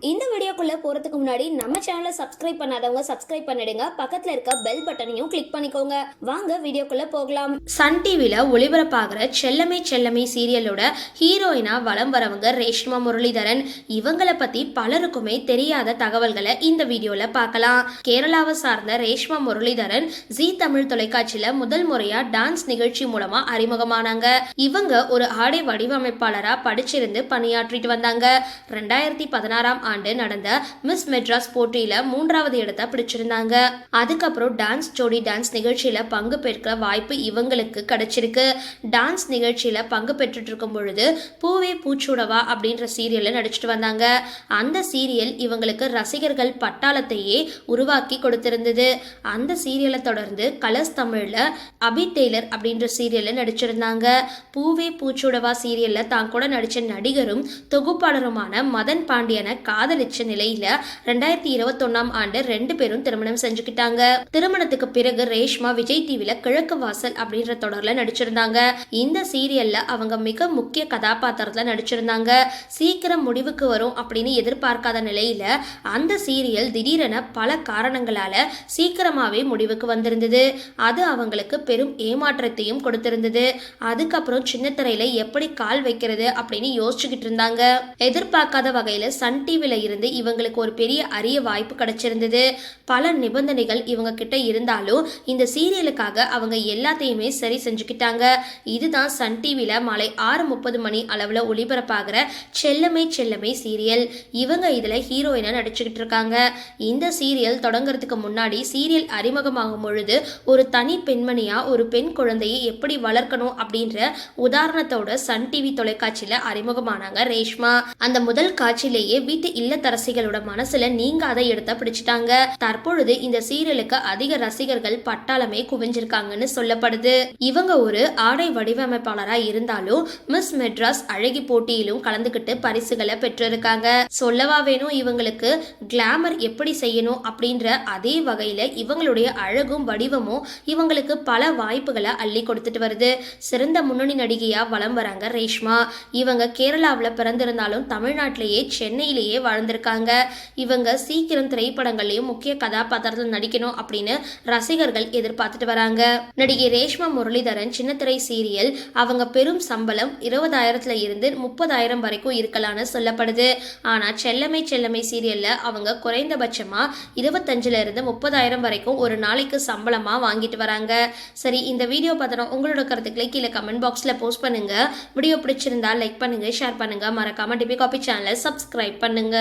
இந்த வீடியோக்குள்ள போறதுக்கு முன்னாடி நம்ம சேனலை சப்ஸ்கிரைப் பண்ணாதவங்க சப்ஸ்கிரைப் பண்ணிடுங்க, பக்கத்துல இருக்க பெல் பட்டனையும் கிளிக் பண்ணிக்கோங்க. வாங்க வீடியோக்குள்ள போகலாம். சன் டிவில ஒளிபரப்பாகிற செல்லமே செல்லமே சீரியலோட ஹீரோயினா வலம் வரவங்க ரேஷ்மா முரளிதரன். இவங்களை பத்தி பலருக்குமே தெரியாத தகவல்களை இந்த வீடியோல பார்க்கலாம். கேரளாவை சார்ந்த ரேஷ்மா முரளிதரன் ஜீ தமிழ் தொலைக்காட்சியில முதல் முறையா டான்ஸ் நிகழ்ச்சி மூலமா அறிமுகமானாங்க. இவங்க ஒரு ஆடை வடிவமைப்பாளரா படிச்சிருந்து பணியாற்றிட்டு வந்தாங்க. 2016 ஆண்டு நடந்த மிஸ் மெட்ராஸ் போட்டியில 3வது இடத்தை பிடிச்சிருந்தாங்க. அதுக்கப்புறம் டான்ஸ் ஜோடி டான்ஸ் நிகழ்ச்சியில பங்கு பெற்ற வாய்ப்பு இவங்களுக்கு கிடைச்சிருக்கு. டான்ஸ் நிகழ்ச்சியில பங்கு பெற்றுட்டு இருக்கும் பொழுது பூவே பூச்சூடவா அப்படின்ற சீரியல்ல நடிச்சிட்டு வந்தாங்க. அந்த சீரியல் இவங்களுக்கு ரசிகர்கள் பட்டாளத்தையே உருவாக்கி கொடுத்திருந்தது. அந்த சீரியலை தொடர்ந்து கலர்ஸ் தமிழ்ல அபி டெய்லர் அப்படின்ற சீரியல்ல நடிச்சிருந்தாங்க. பூவே பூச்சூடவா சீரியல்ல தான் கூட நடிச்ச நடிகரும் தொகுப்பாளருமான மதன் பாண்டியனை காதலிச்ச நிலையில 2021 ஆண்டு 2 பேரும் திருமணம் செஞ்சுக்கிட்டாங்க. திருமணத்துக்கு பிறகு ரேஷ்மா விஜய் டிவில கிழக்கு வாசல் அப்படின்ற தொடர்ல நடிச்சிருந்தாங்க. இந்த சீரியல்ல அவங்க மிக முக்கிய கதாபாத்திரத்துல நடிச்சிருந்தாங்க. சீக்கிரம் முடிவுக்கு வரும் அப்படின்னு எதிர்பார்க்காத நிலையில அந்த சீரியல் திடீரென பல காரணங்களால சீக்கிரமாவே முடிவுக்கு வந்திருந்தது. அது அவங்களுக்கு பெரும் ஏமாற்றத்தையும் கொடுத்திருந்தது. அதுக்கப்புறம் சின்ன திரையில எப்படி கால் வைக்கிறது அப்படின்னு யோசிச்சுக்கிட்டு இருந்தாங்க. எதிர்பார்க்காத வகையில சன் டிவில இருந்து இவங்களுக்கு ஒரு பெரிய அரிய வாய்ப்பு கிடைச்சிருந்தது. பல நிபந்தனைகள் இவங்க கிட்ட இருந்தாலும் இந்த சீரியலுக்காக அவங்க எல்லாத்தையுமே சரி செஞ்சுக்கிட்டாங்க. இதுதான் சன் டிவில மாலை 6:30 மணி அளவுல ஒளிபரப்பாகிற செல்லமே செல்லமே சீரியல். இவங்க இதுல ஹீரோயினா நடிச்சுக்கிட்டு இருக்காங்க. இந்த சீரியல் தொடங்குறதுக்கு முன்னாடி சீரியல் அறிமுகமாகும் பொழுது ஒரு தனி பெண்மணியா ஒரு பெண் குழந்தையை எப்படி வளர்க்கணும் அப்படின்ற உதாரணத்தோட சன் டிவி தொலைக்காட்சியில அறிமுகமானாங்க ரேஷ்மா. அந்த முதல் காட்சியிலேயே வீட்டு இல்லத்தரசிகளோட மனசுல நீங்காத இடத்தை பிடிச்சிட்டாங்க. தற்பொழுது இந்த சீரியலுக்கு அதிக ரசிகர்கள் பட்டாளமே குவிஞ்சிருக்காங்கன்னு சொல்லப்படுது. இவங்க ஒரு ஆடை வடிவமைப்பாளரா இருந்தாலும் மிஸ் மெட்ராஸ் அழகி போட்டியிலும் கலந்துகிட்டு பரிசுகளை பெற்றிருக்காங்க. சொல்லவா வேணும், இவங்களுக்கு கிளாமர் எப்படி செய்யணும் அப்படின்ற அதே வகையில இவங்களுடைய அழகும் வடிவமும் இவங்களுக்கு பல வாய்ப்புகளை அள்ளி கொடுத்துட்டு வருது. சிறந்த முன்னணி நடிகையா வலம் வராங்க ரேஷ்மா. இவங்க கேரளாவில் பிறந்திருந்தாலும் தமிழ்நாட்டிலேயே சென்னையிலேயே வாழ்ந்திருக்காங்க. இவங்க சீக்கிரம் திரைப்படங்களையும் முக்கிய கதாபாத்திரத்தில் நடிக்கணும் அப்படின்னு ரசிகர்கள் எதிர்பார்த்துட்டு வராங்க. நடிகை ரேஷ்மா முரளிதரன் சின்னத்திரை சீரியல் அவங்க பெரும் சம்பளம் 20,000 இருந்து 30,000 வரைக்கும் இருக்கலாம்னு சொல்லப்படுது. ஆனா செல்லமே செல்லமே சீரியல்ல அவங்க குறைந்தபட்சமா 25,000 இருந்து 30,000 வரைக்கும் ஒரு நாளைக்கு சம்பளமா வாங்கிட்டு வராங்க. சரி, இந்த வீடியோ பார்த்தோம் உங்களோட கருத்துக்களை கீழே கமெண்ட் பாக்ஸ்ல போஸ்ட் பண்ணுங்க. வீடியோ பிடிச்சிருந்தா லைக் பண்ணுங்க, ஷேர் பண்ணுங்க, மறக்காம டிபி காபி சேனலை சப்ஸ்கிரைப் பண்ணுங்க.